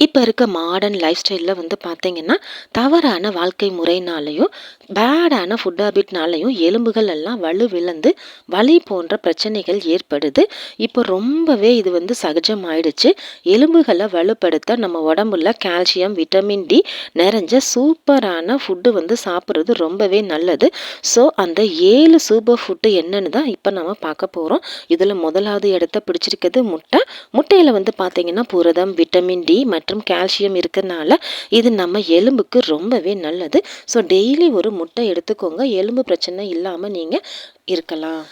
இப்போ இருக்க modern life ஸ்டைலில் வந்து பார்த்தீங்கன்னா தவறான வாழ்க்கை முறைனாலையும் பேடான ஃபுட் ஹேபிட்னாலையும் எலும்புகள் எல்லாம் வலுவிழந்து வலி போன்ற பிரச்சனைகள் ஏற்படுது. இப்போ ரொம்பவே இது வந்து சகஜமாயிடுச்சு. எலும்புகளை வலுப்படுத்த நம்ம உடம்புல கால்சியம், விட்டமின் டி நிறைஞ்ச சூப்பரான ஃபுட்டு வந்து சாப்பிட்றது ரொம்பவே நல்லது. ஸோ அந்த 7 சூப்பர் ஃபுட்டு என்னன்னு தான் இப்போ நம்ம பார்க்க போகிறோம். இதில் முதலாவது இடத்த பிடிச்சிருக்கிறது முட்டை. முட்டையில் வந்து பார்த்தீங்கன்னா புரதம், விட்டமின் டி மற்றும் கால்சியம் இருக்கிறதுனால இது நம்ம எலும்புக்கு ரொம்பவே நல்லது. ஸோ டெய்லி ஒரு முட்டை எடுத்துக்கோங்க. எலும்பு பிரச்சனை இல்லாமல் நீங்கள் இருக்கலாம்.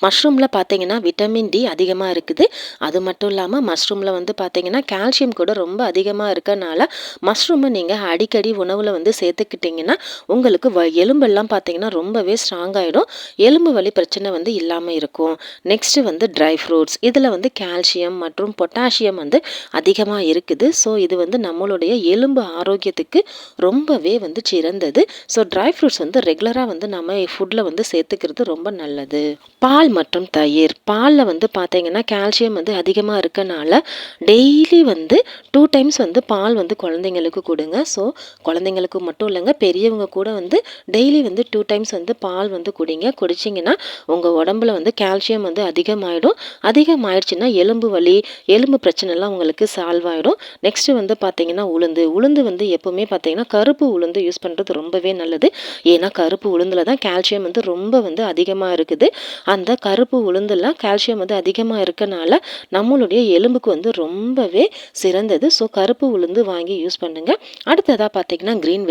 மஷ்ரூமில் பார்த்தீங்கன்னா விட்டமின் டி அதிகமாக இருக்குது. அது மட்டும் இல்லாமல் மஷ்ரூமில் வந்து பார்த்தீங்கன்னா கால்சியம் கூட ரொம்ப அதிகமாக இருக்கனால மஷ்ரூமை நீங்கள் அடிக்கடி உணவில் வந்து சேர்த்துக்கிட்டிங்கன்னா உங்களுக்கு எலும்பெல்லாம் பார்த்தீங்கன்னா ரொம்பவே ஸ்ட்ராங் ஆகிடும். எலும்பு வலி பிரச்சனை வந்து இல்லாமல் இருக்கும். நெக்ஸ்ட்டு வந்து ட்ரை ஃப்ரூட்ஸ். இதில் வந்து கால்சியம் மற்றும் பொட்டாசியம் வந்து அதிகமாக இருக்குது. ஸோ இது வந்து நம்மளுடைய எலும்பு ஆரோக்கியத்துக்கு ரொம்பவே வந்து சிறந்தது. ஸோ ட்ரை ஃப்ரூட்ஸ் வந்து ரெகுலராக வந்து நம்ம ஃபுட்டில் வந்து சேர்த்துக்கிறது ரொம்ப நல்லது. பால் மற்றும் தயிர். பாலில் வந்து பார்த்தீங்கன்னா கால்சியம் வந்து அதிகமாக இருக்கனால டெய்லி வந்து 2 டைம்ஸ் வந்து பால் வந்து குழந்தைங்களுக்கு கொடுங்க. ஸோ குழந்தைங்களுக்கு மட்டும் இல்லைங்க, பெரியவங்க கூட வந்து டெய்லி வந்து 2 டைம்ஸ் வந்து பால் வந்து குடிங்க. குடிச்சிங்கன்னா உங்கள் உடம்புல வந்து கால்சியம் வந்து அதிகமாகிடும். அதிகமாகிடுச்சுன்னா எலும்பு வலி, எலும்பு பிரச்சனைலாம் உங்களுக்கு சால்வ் ஆகிடும். நெக்ஸ்ட்டு வந்து பார்த்தீங்கன்னா உளுந்து வந்து எப்போவுமே பார்த்தீங்கன்னா கருப்பு உளுந்து யூஸ் பண்ணுறது ரொம்பவே நல்லது. ஏன்னா கருப்பு உளுந்தில் தான் கால்சியம் வந்து ரொம்ப வந்து அதிகமாக இருக்குது. அந்த கருப்பு உளுந்துல கால்சியம் வந்து அதிகமாக இருக்கனால நம்மளுடைய எலும்புக்கு வந்து ரொம்பவே சிறந்தது. ஸோ கருப்பு உளுந்து வாங்கி யூஸ் பண்ணுங்க. அடுத்ததாக பார்த்தீங்கன்னா கிரீன்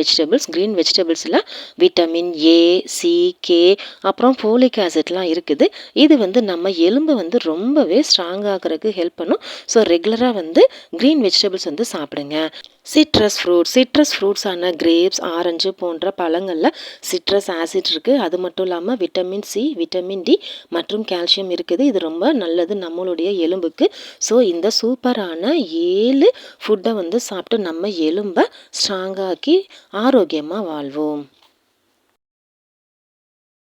வெஜிடபிள்ஸில் விட்டமின் ஏ, சி, கே அப்புறம் ஃபோலிக் ஆசிட்லாம் இருக்குது. இது வந்து நம்ம எலும்பை வந்து ரொம்பவே ஸ்ட்ராங் ஆகிறதுக்கு ஹெல்ப் பண்ணும். ஸோ ரெகுலராக வந்து கிரீன் வெஜிடபிள்ஸ் வந்து சாப்பிடுங்க. சிட்ரஸ் ஃப்ரூட்ஸான கிரேப்ஸ், ஆரஞ்சு போன்ற பழங்களில் சிட்ரஸ் ஆசிட் இருக்குது. அது மட்டும் இல்லாமல் விட்டமின் சி, விட்டமின் டி மற்றும் கால்சியம் இருக்குது. இது ரொம்ப நல்லது நம்மளுடைய எலும்புக்கு. ஸோ இந்த சூப்பரான 7 ஃபுட்டை வந்து சாப்பிட்டு நம்ம எலும்பை ஸ்ட்ராங்காக்கி ஆரோக்கியமாக வாழ்வோம்.